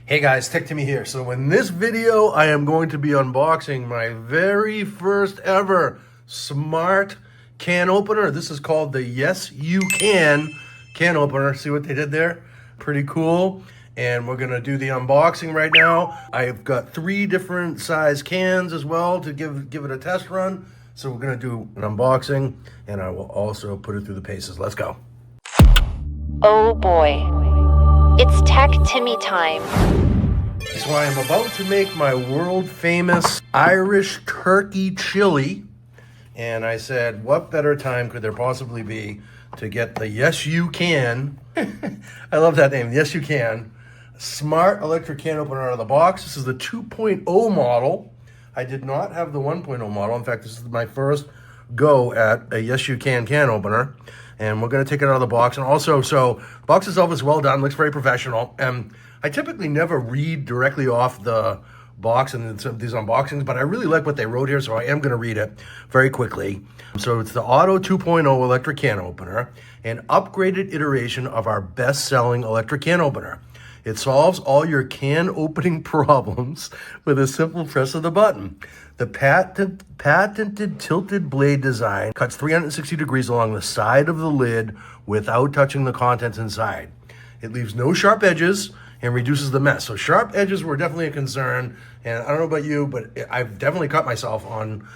Hey guys, TecTimmy here. So in this video, I am going to be unboxing my very first ever smart can opener. This is called the Yes You can opener. See what they did there? Pretty cool. And we're gonna do the unboxing right now. I've got 3 different size cans as well to give it a test run. So we're gonna do an unboxing and I will also put it through the paces. Let's go. Oh boy. It's TecTimmy time. So I am about to make my world famous Irish turkey chili. And I said, what better time could there possibly be to get the Yes You Can, I love that name, Yes You Can, smart electric can opener out of the box. This is the 2.0 model. I did not have the 1.0 model. In fact, this is my first go at a Yes You Can opener. And we're going to take it out of the box. And also, so the box itself is well done, looks very professional. And I typically never read directly off the box in these unboxings, but I really like what they wrote here, so I am going to read it very quickly. So it's the Auto 2.0 electric can opener, an upgraded iteration of our best-selling electric can opener. It solves all your can opening problems with a simple press of the button. The patented tilted blade design cuts 360 degrees along the side of the lid without touching the contents inside. It leaves no sharp edges and reduces the mess. So sharp edges were definitely a concern, and I don't know about you, but I've definitely cut myself on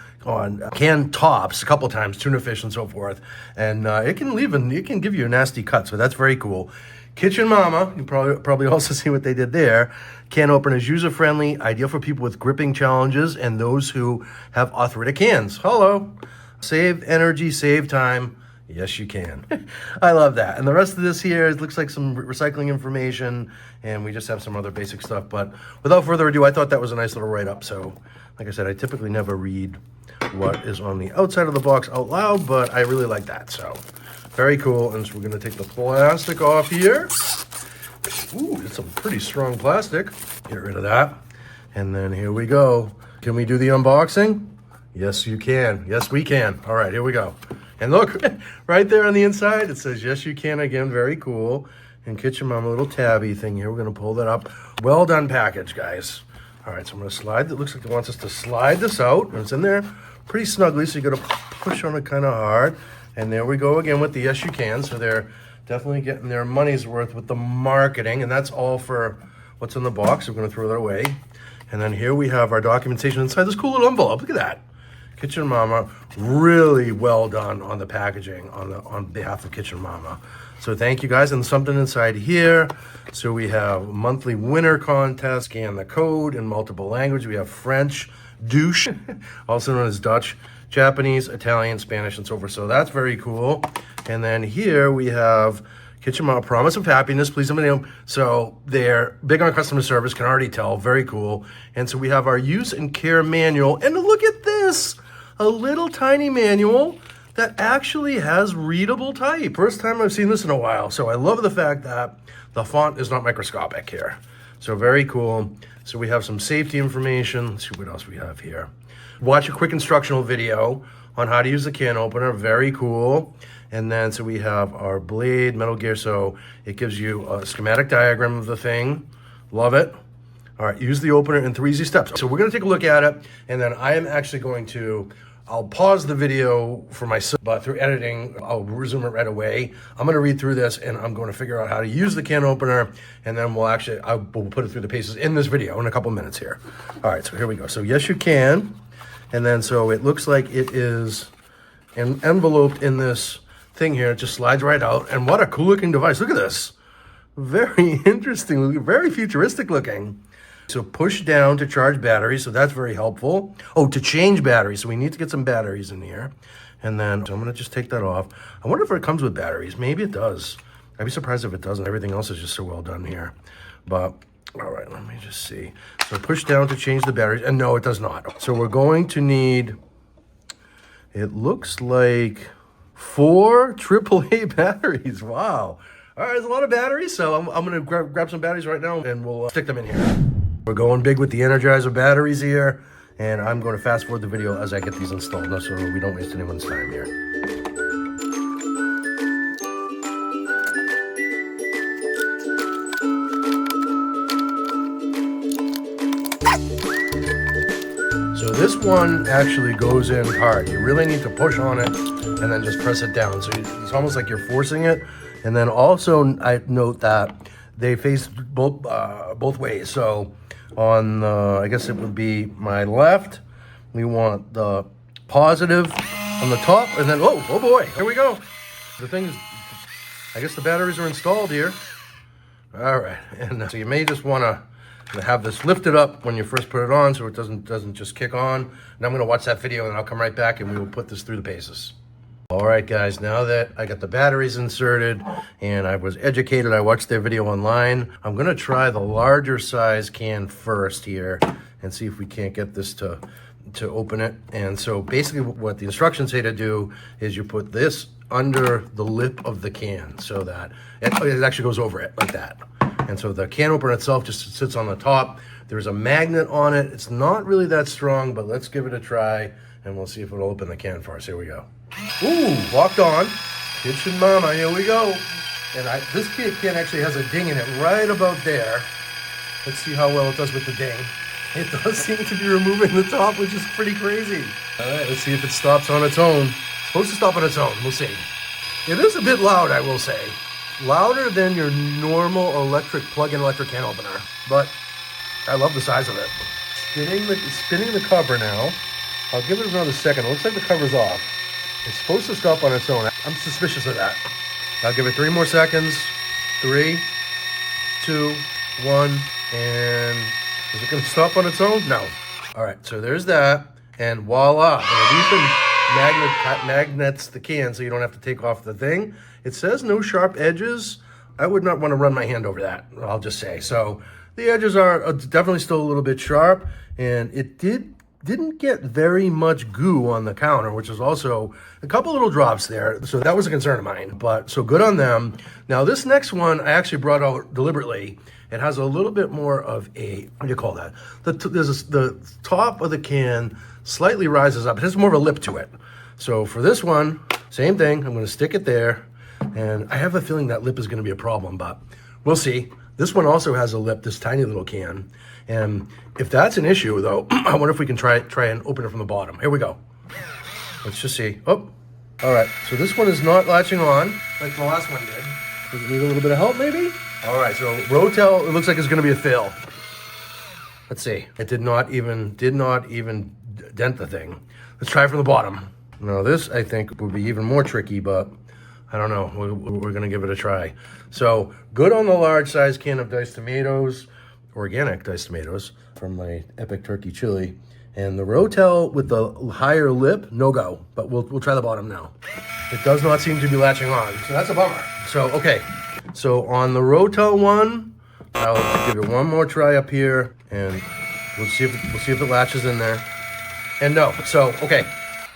can tops a couple times, tuna fish and so forth, and it can give you a nasty cut. So that's very cool. Kitchen Mama, you probably also see what they did there. Can opener is user-friendly, ideal for people with gripping challenges and those who have arthritic hands. Hello. Save energy, save time. Yes, you can. I love that. And the rest of this here, it looks like some recycling information, and we just have some other basic stuff. But without further ado, I thought that was a nice little write-up. So, like I said, I typically never read what is on the outside of the box out loud, but I really like that. So, very cool. And so we're going to take the plastic off here. Ooh, it's some pretty strong plastic. Get rid of that. And then here we go. Can we do the unboxing? Yes, you can. Yes, we can. All right, here we go. And look, right there on the inside, it says, Yes, You Can again. Very cool. And Kitchen Mama, a little tabby thing here. We're going to pull that up. Well done package, guys. All right, so I'm going to slide. It looks like it wants us to slide this out. And it's in there pretty snugly, so you got to push on it kind of hard. And there we go again with the Yes, You Can. So they're definitely getting their money's worth with the marketing. And that's all for what's in the box. We're going to throw that away. And then here we have our documentation inside this cool little envelope. Look at that. Kitchen Mama, really well done on the packaging on behalf of Kitchen Mama. So thank you guys. And something inside here. So we have monthly winner contest, scan the code in multiple languages. We have French, douche, also known as Dutch, Japanese, Italian, Spanish, and so forth. So that's very cool. And then here we have Kitchen Mama, promise of happiness, please somebody know. So they're big on customer service, can already tell, very cool. And so we have our use and care manual. And look at this. A little tiny manual that actually has readable type. First time I've seen this in a while. So I love the fact that the font is not microscopic here. So very cool. So we have some safety information. Let's see what else we have here. Watch a quick instructional video on how to use the can opener. Very cool. And then so we have our blade, metal gear. So it gives you a schematic diagram of the thing. Love it. All right, use the opener in 3 easy steps. So we're gonna take a look at it, and then I am actually going to, I'll pause the video for myself, but through editing, I'll resume it right away. I'm gonna read through this, and I'm going to figure out how to use the can opener, and then we'll put it through the paces in this video in a couple minutes here. All right, so here we go. So Yes, You Can, and then so it looks like it is enveloped in this thing here. It just slides right out, and what a cool looking device. Look at this. Very interesting, very futuristic looking. So push down to charge batteries, so that's very helpful. Oh, to change batteries, so we need to get some batteries in here. And then, so I'm gonna just take that off. I wonder if it comes with batteries. Maybe it does. I'd be surprised if it doesn't. Everything else is just so well done here. But, all right, let me just see. So push down to change the batteries, and no, it does not. So we're going to need, it looks like 4 AAA batteries, wow. All right, there's a lot of batteries, so I'm gonna grab some batteries right now, and we'll stick them in here. We're going big with the Energizer batteries here, and I'm going to fast forward the video as I get these installed, so we don't waste anyone's time here. this one actually goes in hard. You really need to push on it and then just press it down. So it's almost like you're forcing it. And then also I note that they face both ways. So on the, I guess it would be my left, we want the positive on the top, and then, oh boy, here we go. The thing is, I guess the batteries are installed here. All right, and so you may just want to have this lifted up when you first put it on so it doesn't just kick on. And I'm going to watch that video and I'll come right back and we will put this through the paces. All right, guys, now that I got the batteries inserted and I was educated, I watched their video online, I'm going to try the larger size can first here and see if we can't get this to open it. And so basically what the instructions say to do is you put this under the lip of the can so that it actually goes over it like that. And so the can opener itself just sits on the top. There's a magnet on it. It's not really that strong, but let's give it a try and we'll see if it'll open the can for us. Here we go. Ooh, locked on. Kitchen Mama, here we go. And this can actually has a ding in it right about there. Let's see how well it does with the ding. It does seem to be removing the top, which is pretty crazy. All right, let's see if it stops on its own. It's supposed to stop on its own, we'll see. It is a bit loud, I will say. Louder than your normal plug-in electric can opener, but I love the size of it. Spinning the cover now. I'll give it another second. It looks like the cover's off. It's supposed to stop on its own. I'm suspicious of that. I'll give it 3 more seconds. 3, 2, 1, and is it going to stop on its own? No. All right, so there's that, and voila. And it even magnets the can so you don't have to take off the thing. It says no sharp edges. I would not want to run my hand over that, I'll just say. So the edges are definitely still a little bit sharp, and it didn't get very much goo on the counter, which is also a couple little drops there. So that was a concern of mine, but so good on them. Now this next one I actually brought out deliberately. It has a little bit more of a, what do you call that? The top of the can slightly rises up. It has more of a lip to it. So for this one, same thing. I'm going to stick it there. And I have a feeling that lip is going to be a problem, but we'll see. This one also has a lip, this tiny little can. And if that's an issue, though, I wonder if we can try and open it from the bottom. Here we go. Let's just see. Oh, all right. So this one is not latching on like the last one did. Does it need a little bit of help, maybe? All right, so Rotel, it looks like it's going to be a fail. Let's see. It did not even dent the thing. Let's try it from the bottom. Now this, I think, would be even more tricky, but I don't know. We're going to give it a try. So good on the large size can of diced tomatoes, organic diced tomatoes from my Epic Turkey Chili. And the Rotel with the higher lip, no go. But we'll try the bottom now. It does not seem to be latching on, so that's a bummer. So, okay. So on the Rotel one, I'll give it one more try up here, and we'll see if it latches in there. And no, so okay,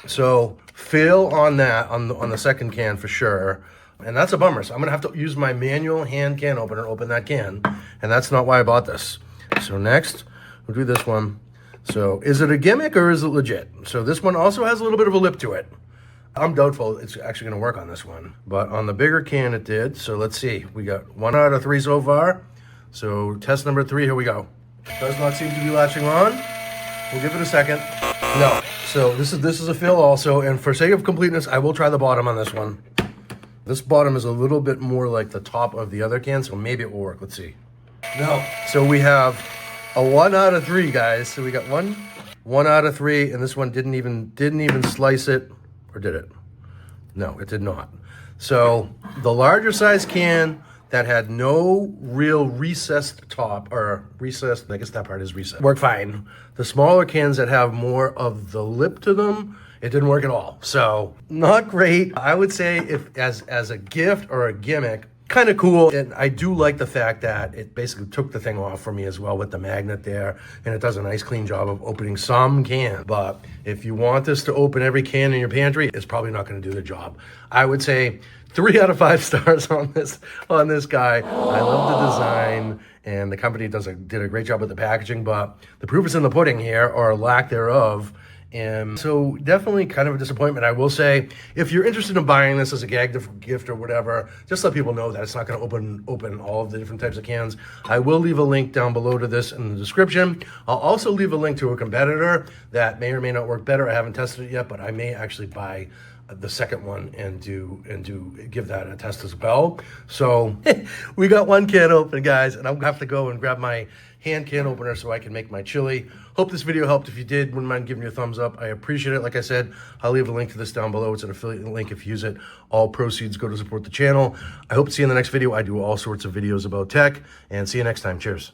so fail on that on the second can for sure, and that's a bummer. So I'm gonna have to use my manual hand can opener to open that can, and that's not why I bought this. So next, we'll do this one. So is it a gimmick or is it legit? So this one also has a little bit of a lip to it. I'm doubtful it's actually going to work on this one, but on the bigger can it did. So let's see. We got 1 out of 3 so far. So test number 3, here we go. Does not seem to be latching on. We'll give it a second. No. So this is a fail also, and for sake of completeness, I will try the bottom on this one. This bottom is a little bit more like the top of the other can, so maybe it will work. Let's see. No. So we have a 1 out of 3, guys. So we got one out of 3, and this one didn't even slice it. Or did it? No, it did not. So the larger size can that had no real recessed top, or recessed, I guess that part is recessed, worked fine. The smaller cans that have more of the lip to them, it didn't work at all. So not great. I would say if as a gift or a gimmick, kind of cool. And I do like the fact that it basically took the thing off for me as well with the magnet there, and it does a nice clean job of opening some can. But if you want this to open every can in your pantry, it's probably not going to do the job. I would say 3 out of 5 stars on this guy. I love the design, and the company did a great job with the packaging, but the proof is in the pudding here, or lack thereof. And so definitely kind of a disappointment. I will say, if you're interested in buying this as a gag gift or whatever, just let people know that it's not going to open all of the different types of cans. I will leave a link down below to this in the description. I'll also leave a link to a competitor that may or may not work better. I haven't tested it yet, but I may actually buy the second one and give that a test as well. So we got one can open, guys, and I'm gonna have to go and grab my hand can opener so I can make my chili. Hope this video helped. If you did, wouldn't mind giving me a thumbs up. I appreciate it. Like I said, I'll leave a link to this down below. It's an affiliate link. If you use it, all proceeds go to support the channel. I hope to see you in the next video. I do all sorts of videos about tech, and see you next time. Cheers.